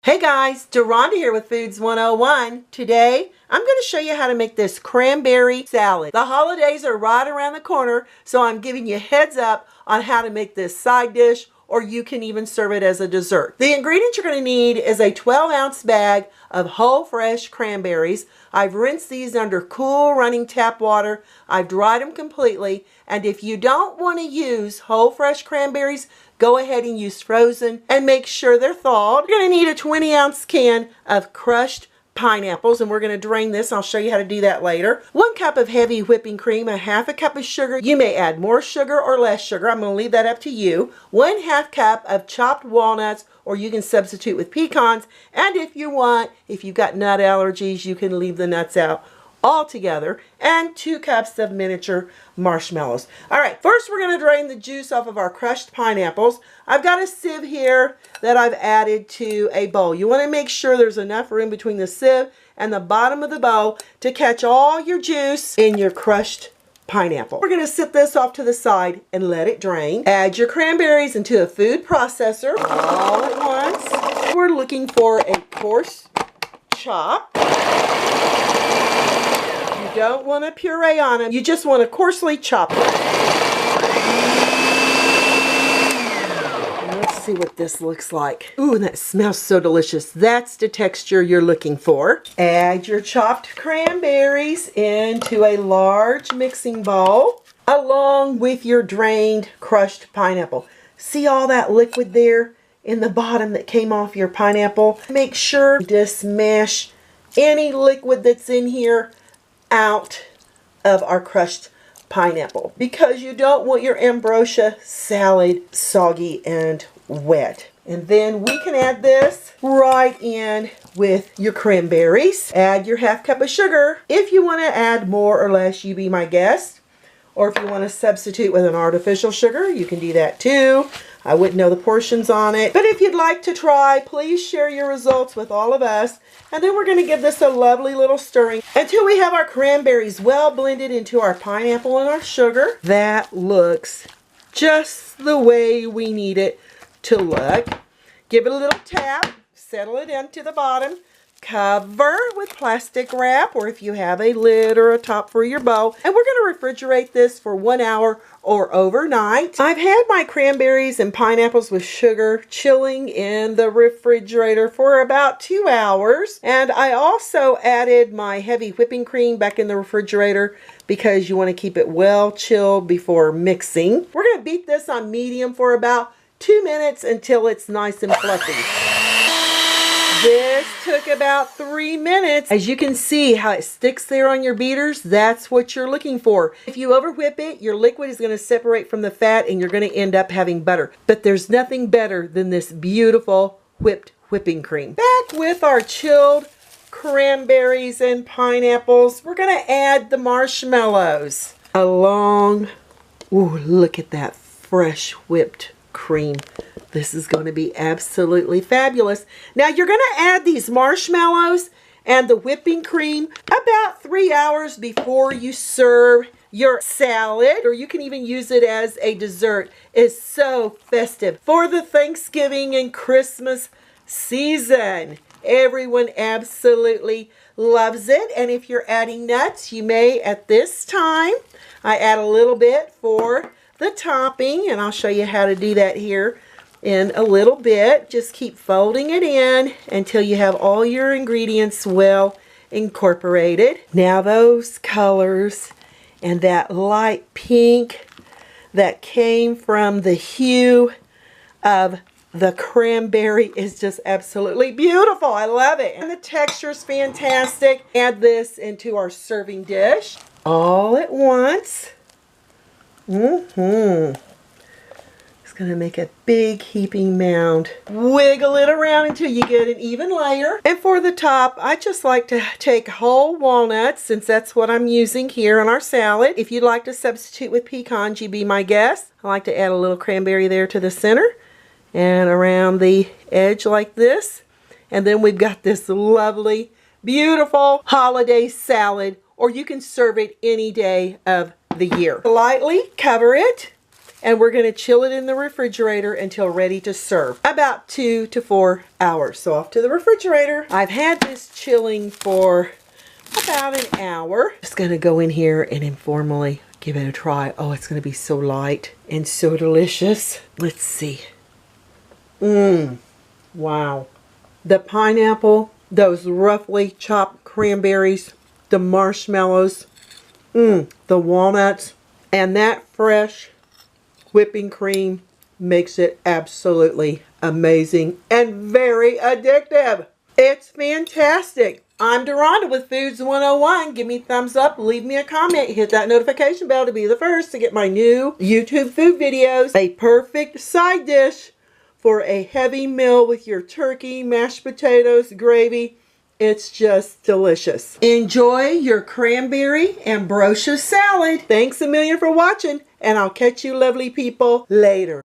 Hey guys, Deronda here with Foods 101. Today, I'm going to show you how to make this cranberry salad. The holidays are right around the corner, so I'm giving you a heads up on how to make this side dish, or you can even serve it as a dessert. The ingredients you're going to need is a 12-ounce bag of whole fresh cranberries. I've rinsed these under cool running tap water. I've dried them completely, and if you don't want to use whole fresh cranberries, go ahead and use frozen and make sure they're thawed. You're going to need a 20-ounce can of crushed pineapples, and we're going to drain this. I'll show you how to do that later. 1 cup of heavy whipping cream, a half a cup of sugar. You may add more sugar or less sugar. I'm going to leave that up to you. 1/2 cup of chopped walnuts, or you can substitute with pecans. And if you want, if you've got nut allergies, you can leave the nuts out altogether. And 2 cups of miniature marshmallows. All right, first we're going to drain the juice off of our crushed pineapples. I've got a sieve here that I've added to a bowl. You want to make sure there's enough room between the sieve and the bottom of the bowl to catch all your juice in your crushed pineapple. We're going to set this off to the side and let it drain. Add your cranberries into a food processor all at once. We're looking for a coarse chop. You don't want to puree on them. You just want to coarsely chop them. Let's see what this looks like. Ooh, that smells so delicious. That's the texture you're looking for. Add your chopped cranberries into a large mixing bowl along with your drained crushed pineapple. See all that liquid there in the bottom that came off your pineapple? Make sure to smash any liquid that's in here out of our crushed pineapple, because you don't want your ambrosia salad soggy and wet. And then we can add this right in with your cranberries. Add your 1/2 cup of sugar. If you want to add more or less, you be my guest. Or if you want to substitute with an artificial sugar, you can do that too. I wouldn't know the portions on it. But if you'd like to try, please share your results with all of us. And then we're going to give this a lovely little stirring until we have our cranberries well blended into our pineapple and our sugar. That looks just the way we need it to look. Give it a little tap, settle it into the bottom. Cover with plastic wrap, or if you have a lid or a top for your bowl. And we're going to refrigerate this for 1 hour or overnight. I've had my cranberries and pineapples with sugar chilling in the refrigerator for about 2 hours. And I also added my heavy whipping cream back in the refrigerator because you want to keep it well chilled before mixing. We're going to beat this on medium for about 2 minutes until it's nice and fluffy. This took about 3 minutes. As you can see how it sticks there on your beaters, that's what you're looking for. If you overwhip it, your liquid is going to separate from the fat and you're going to end up having butter. But there's nothing better than this beautiful whipped whipping cream. Back with our chilled cranberries and pineapples, we're going to add the marshmallows along. Ooh, look at that fresh whipped cream. This is going to be absolutely fabulous. Now you're going to add these marshmallows and the whipping cream about 3 hours before you serve your salad, or you can even use it as a dessert. It's so festive for the Thanksgiving and Christmas season. Everyone absolutely loves it. And if you're adding nuts, you may at this time. I add a little bit for the topping, and I'll show you how to do that here in a little bit. Just keep folding it in until you have all your ingredients well incorporated. Now those colors and that light pink that came from the hue of the cranberry is just absolutely beautiful. I love it. And the texture is fantastic. Add this into our serving dish all at once. It's going to make a big heaping mound. Wiggle it around until you get an even layer. And for the top, I just like to take whole walnuts, since that's what I'm using here on our salad. If you'd like to substitute with pecans, you be my guest. I like to add a little cranberry there to the center and around the edge like this. And then we've got this lovely, beautiful holiday salad, or you can serve it any day of the year. Lightly cover it and we're going to chill it in the refrigerator until ready to serve. About 2 to 4 hours. So off to the refrigerator. I've had this chilling for about an hour. Just going to go in here and informally give it a try. Oh, it's going to be so light and so delicious. Let's see. Wow. The pineapple, those roughly chopped cranberries, the marshmallows, the walnuts, and that fresh whipping cream makes it absolutely amazing and very addictive. It's fantastic. I'm Deronda with Foods 101. Give me a thumbs up, leave me a comment, hit that notification bell to be the first to get my new YouTube food videos. A perfect side dish for a heavy meal with your turkey, mashed potatoes, gravy. It's just delicious. Enjoy your cranberry ambrosia salad. Thanks a million for watching, and I'll catch you lovely people later.